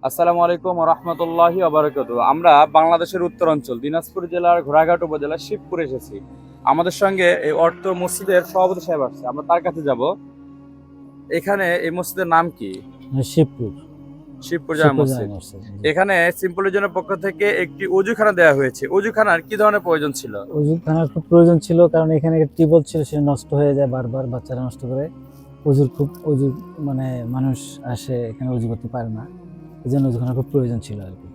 আসসালামু আলাইকুম ওয়া রাহমাতুল্লাহি ওয়া বারাকাতুহু। আমরা বাংলাদেশের উত্তরাঞ্চল দিনাজপুর জেলার ঘোড়াঘাট উপজেলার শিবপুর এসেছি। আমাদের সঙ্গে এই অর্থ মসজিদের সভাপতি সাহেব আসছে, আমরা তার কাছে যাব। এখানে এই মসজিদের নাম কি? শিবপুর। শিবপুর জামে শিবপুর জামে মসজিদ। মসজিদ। এখানে সিম্পলের জন্য পক্ষ থেকে একটি অজুখানা দেওয়া হয়েছে। অজুখানার কি ধরনের প্রয়োজন ছিল? অজুখানার খুব প্রয়োজন ছিল, কারণ এখানে একটা টিউবওয়েল ছিল, সেটা নষ্ট হয়ে যায় বারবার, বাচ্চারা নষ্ট করে। অজুর মানে মানুষ আসে এখানে, অজু করতে পারে না, এই জন্য অজুখানার খুব প্রয়োজন ছিল আর কি।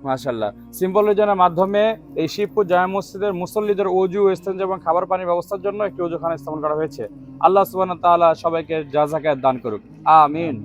মাশাআল্লাহ। সিম্পল রিজনের মাধ্যমে এই শিবপুর জামে মসজিদের মুসল্লিদের অজু, স্থান এবং খাবার পানির ব্যবস্থার জন্য একটি অজুখানা স্থাপন করা হয়েছে। আল্লাহ সুবহানাহু ওয়া তাআলা সবাইকে জাযাকাত দান করুক, আমিন।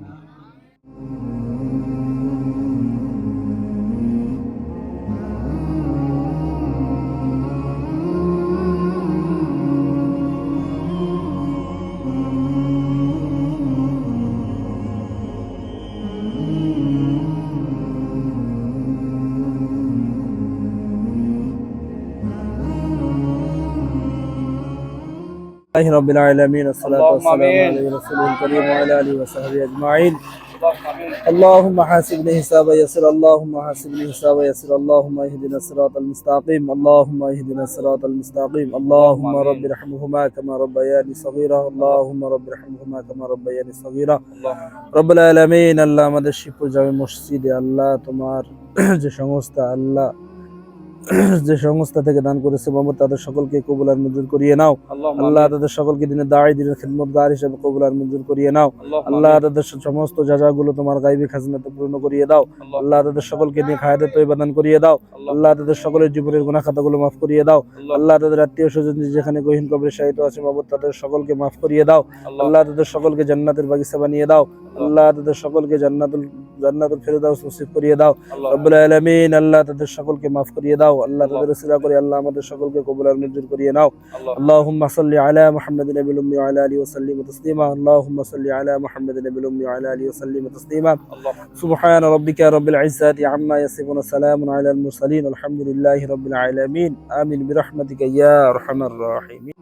لله رب العالمين والصلاة اللهم والسلام آمين. على رسوله الكريم وعلى آله وصحبه أجمعين. اللهم اللهم حاسبني حسابا يسر، اللهم حاسبني حسابا يسر، اللهم اهدنا الصراط المستقيم، اللهم اهدنا الصراط المستقيم، اللهم آمين. رب ارحمهما كما ربياني صغيرا، اللهم رب ارحمهما كما ربياني صغيرا. رب العالمين আল্লাহ আমাদের শিবপুর জামে মসজিদে আল্লাহ তোমার যে সংস্থা আল্লাহ যে সংস্থা থেকে দান করেছে মোহাম্মদ, তাদের সকলকে কবুল আর মঞ্জুর করিয়ে নাও। আল্লাহ তাদের সকলকে দিনের দায়ী, দিনের খিদমতগার হিসেবে কবুল আর মঞ্জুর করিয়ে নাও। আল্লাহ তাদের সমস্ত যাজাগুলো তোমার গায়বী খাজনাতে পূর্ণ করিয়ে দাও। আল্লাহ তাদের সকলকে নিয়ে হায়াতে তয়্যিবা দান করিয়ে দাও। আল্লাহ তাদের সকলের জীবনের গুনাহ খাতাগুলো মাফ করিয়ে দাও। আল্লাহ তাদের আত্মীয় স্বজন যেখানে গহীন কবরে শায়িত আছে মোহাম্মদ, তাদের সকলকে মাফ করিয়ে দাও। আল্লাহ তাদের সকলকে জান্নাতের বাগিচা বানিয়ে দাও। আল্লাহ তাদের সকলকে জান্নাতুল ফেরদাউস নসিব করিয়ে দাও। রব্বুল আলামিন আল্লাহ তাদের সকলকে মাফ করিয়ে দাও। আল্লাহ তাদের উসিলা করে আল্লাহ আমাদের সকলকে কবুল আর মঞ্জুর করিয়ে নাও। আল্লাহুম্মা সাল্লি আলা মুহাম্মাদিন নাবিয়্যিল উম্মি ওয়া আলা আলিহি ওয়া সাল্লিম তাসলিমা। আল্লাহুম্মা সাল্লি আলা মুহাম্মাদিন নাবিয়্যিল উম্মি ওয়া আলা আলিহি ওয়া সাল্লিম তাসলিমা। সুবহানা রাব্বিকা রাব্বিল ইজ্জাতি আম্মা ইয়াসিফুন, সালামুন আলাল মুরসালিন, আলহামদুলিল্লাহি রাব্বিল আলামিন। আমিন বিরহমাতিকা ইয়া আরহামার রাহিমিন।